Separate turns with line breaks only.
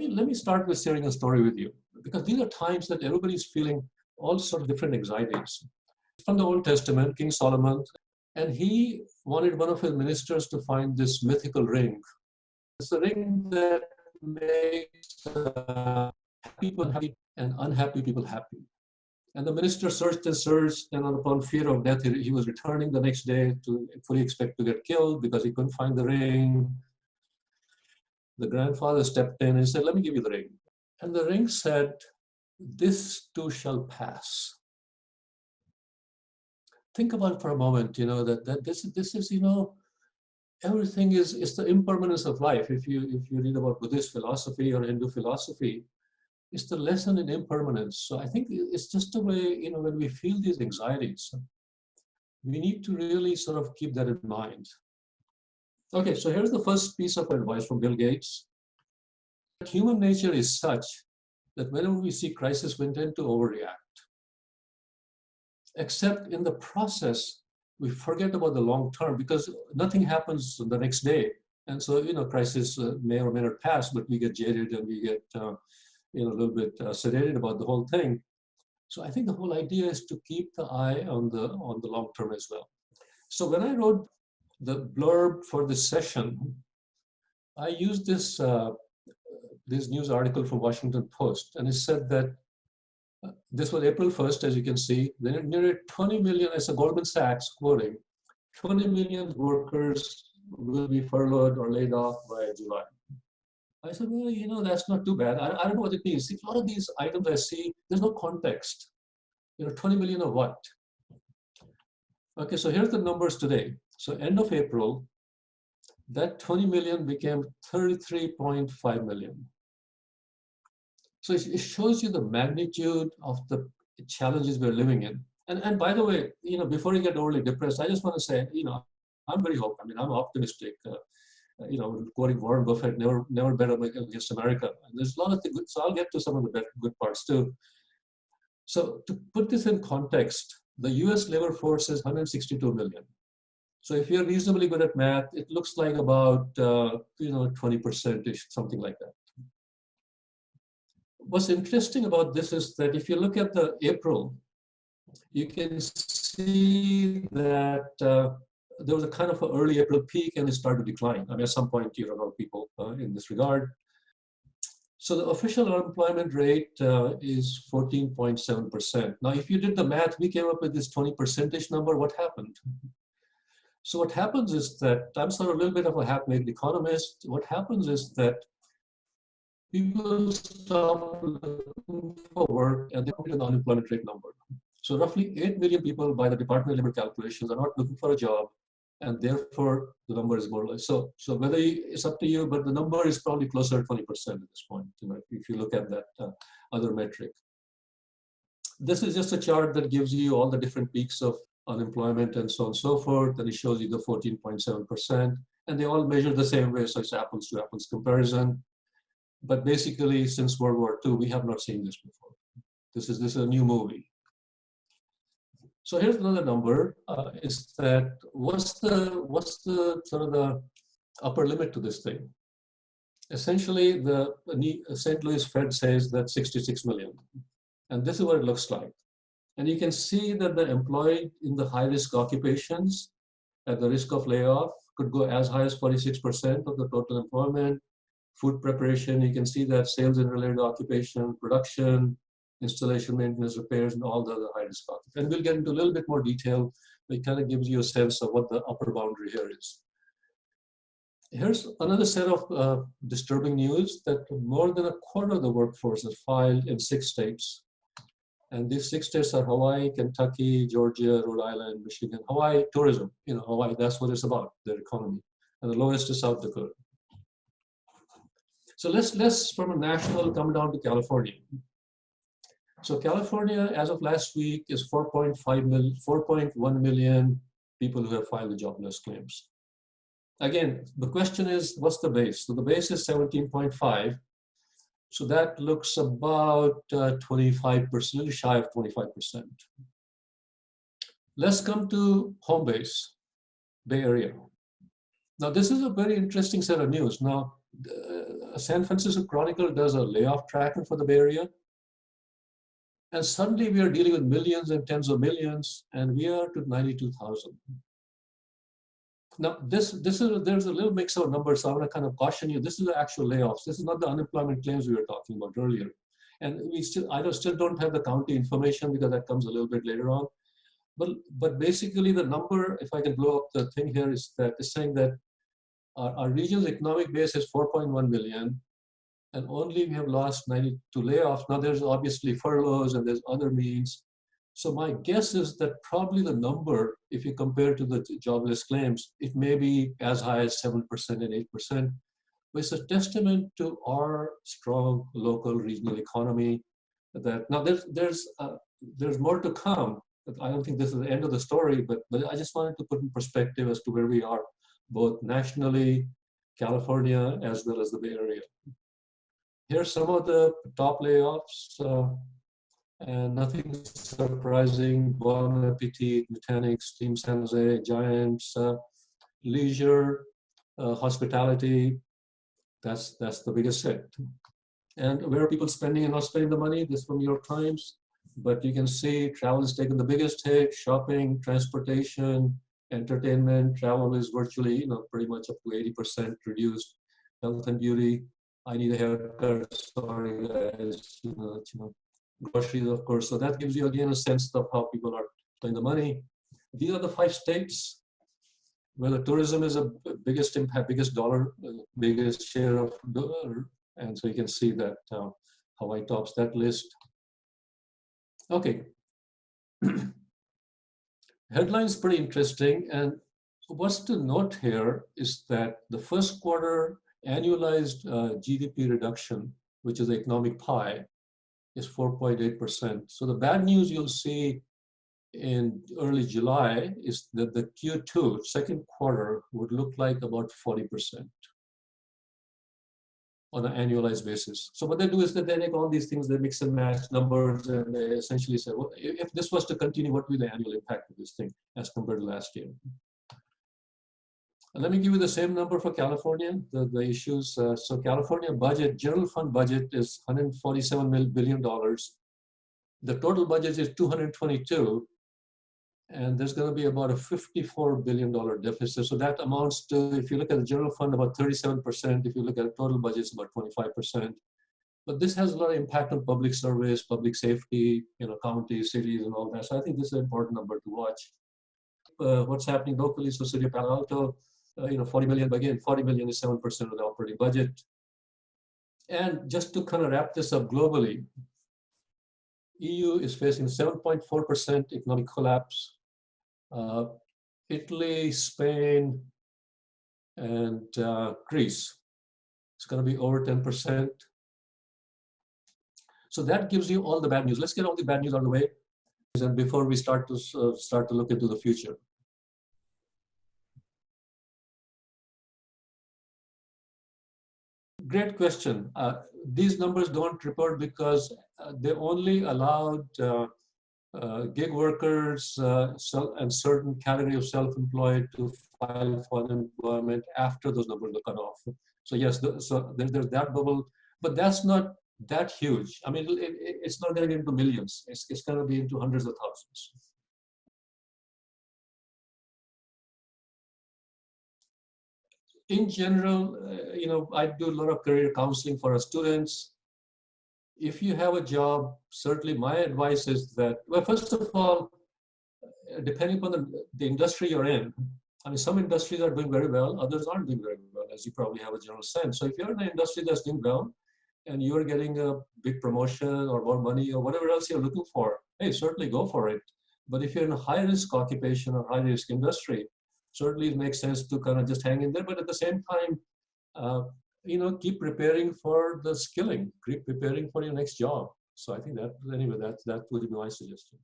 let me start with sharing a story with you, because these are times that everybody's feeling all sorts of different anxieties. From the Old Testament, King Solomon, and he wanted one of his ministers to find this mythical ring. It's a ring that makes happy people happy and unhappy people happy. And the minister searched and searched, and upon fear of death, he was returning the next day to fully expect to get killed because he couldn't find the ring. The grandfather stepped in and said, "Let me give you the ring." And the ring said, "This too shall pass." Think about it for a moment, that this is, everything is the impermanence of life. If you read about Buddhist philosophy or Hindu philosophy, it's the lesson in impermanence. So I think it's just a way, when we feel these anxieties, we need to really sort of keep that in mind. Okay, so here's the first piece of advice from Bill Gates. Human nature is such that whenever we see crisis, we tend to overreact. Except in the process, we forget about the long term because nothing happens the next day. And so, crisis may or may not pass, but we get jaded and we get, a little bit sedated about the whole thing. So I think the whole idea is to keep the eye on the long term as well. So when I wrote the blurb for this session, I used this news article from Washington Post, and it said that this was April 1st, as you can see. Nearly 20 million, it's a Goldman Sachs quoting, 20 million workers will be furloughed or laid off by July. I said, well, that's not too bad. I don't know what it means. See, a lot of these items I see, there's no context. 20 million of what? Okay, so here's the numbers today. So end of April, that 20 million became 33.5 million. So it shows you the magnitude of the challenges we're living in. And by the way, before you get overly depressed, I just want to say, I'm very hopeful. I mean, I'm optimistic. Quoting Warren Buffett, never bet against America. And there's a lot of things. So I'll get to some of the good parts too. So to put this in context, the U.S. labor force is 162 million. So if you're reasonably good at math, it looks like about 20%ish, something like that. What's interesting about this is that if you look at the April, you can see that there was a kind of an early April peak and it started to decline. I mean, at some point, you run out of people in this regard. So the official unemployment rate is 14.7%. Now, if you did the math, we came up with this 20%ish number. What happened? So what happens is that, I'm sort of a little bit of a half-baked economist. What happens is that people stop looking for work and they put an unemployment rate number. So roughly 8 million people by the Department of Labor calculations are not looking for a job, and therefore the number is more or less. So whether it's up to you, but the number is probably closer to 20% at this point, if you look at that other metric. This is just a chart that gives you all the different peaks of unemployment and so on and so forth, and it shows you the 14.7%, and they all measure the same way, so it's apples to apples comparison. But basically, since World War II, we have not seen this before. This is a new movie. So here's another number: is that what's the sort of the upper limit to this thing? Essentially, the St. Louis Fed says that 66 million, and this is what it looks like. And you can see that the employed in the high-risk occupations at the risk of layoff could go as high as 46% of the total employment. Food preparation, you can see that sales and related occupation, production, installation, maintenance, repairs, and all the other high-risk occupations. And we'll get into a little bit more detail, but it kind of gives you a sense of what the upper boundary here is. Here's another set of disturbing news that more than a quarter of the workforce is filed in 6 states. And these 6 states are Hawaii, Kentucky, Georgia, Rhode Island, Michigan. Hawaii, tourism, Hawaii, that's what it's about, their economy. And the lowest is South Dakota. So let's from a national come down to California. So California, as of last week, is 4.1 million people who have filed the jobless claims. Again, the question is, what's the base? So the base is 17.5. So that looks about 25%, a little shy of 25%. Let's come to home base, Bay Area. Now, this is a very interesting set of news. Now, San Francisco Chronicle does a layoff tracker for the Bay Area. And suddenly we are dealing with millions and tens of millions, and we are to 92,000. Now, there's a little mix of numbers, so I want to kind of caution you. This is the actual layoffs. This is not the unemployment claims we were talking about earlier. And I still don't have the county information because that comes a little bit later on. But basically the number, if I can blow up the thing here, is that it's saying that our region's economic base is 4.1 million, and only we have lost 92 layoffs. Now there's obviously furloughs and there's other means. So my guess is that probably the number, if you compare to the jobless claims, it may be as high as 7% and 8%. But it's a testament to our strong local regional economy. That now there's more to come. I don't think this is the end of the story, but I just wanted to put in perspective as to where we are, both nationally, California, as well as the Bay Area. Here's some of the top layoffs, and nothing surprising. Bon Appetit, Nutanix, Team San Jose, Giants, leisure, hospitality. That's the biggest hit. And where are people spending and not spending the money? This from New York Times. But you can see travel has taken the biggest hit. Shopping, transportation, entertainment. Travel is virtually, pretty much up to 80% reduced. Health and beauty. I need a haircut. Sorry, guys. Groceries, of course. So that gives you again a sense of how people are spending the money. These are the 5 states where the tourism is a biggest impact, biggest share of dollar. And so you can see that Hawaii tops that list. Okay. Headline's pretty interesting. And what's to note here is that the first quarter annualized GDP reduction, which is the economic pie, is 4.8%. So the bad news you'll see in early July is that the Q2, second quarter, would look like about 40% on an annualized basis. So what they do is that they take all these things, they mix and match numbers, and they essentially say, well, if this was to continue, what would be the annual impact of this thing as compared to last year? And let me give you the same number for California, the issues. So California budget, general fund budget is $147 billion. The total budget is 222, and there's going to be about a $54 billion deficit. So that amounts to, if you look at the general fund, about 37%. If you look at the total budget, it's about 25%. But this has a lot of impact on public service, public safety, counties, cities, and all that. So I think this is an important number to watch. What's happening locally? So City of Palo Alto, 40 million, but again, 40 million is 7% of the operating budget. And just to kind of wrap this up globally, EU is facing 7.4% economic collapse. Italy, Spain, and Greece, it's going to be over 10%. So that gives you all the bad news. Let's get all the bad news out of the way, and before we start to look into the future. Great question. These numbers don't report because they only allowed gig workers and certain category of self-employed to file for unemployment after those numbers are cut off. So yes, so there's that bubble, but that's not that huge. I mean, it's not going to get into millions. It's going to be into hundreds of thousands. In general, I do a lot of career counseling for our students. If you have a job, certainly my advice is that, well, first of all, depending upon the industry you're in, I mean, some industries are doing very well, others aren't doing very well, as you probably have a general sense. So if you're in an industry that's doing well, and you're getting a big promotion or more money or whatever else you're looking for, hey, certainly go for it. But if you're in a high-risk occupation or high-risk industry, certainly it makes sense to kind of just hang in there. But at the same time, keep preparing for the skilling, keep preparing for your next job. So I think that, anyway, that would be my suggestion.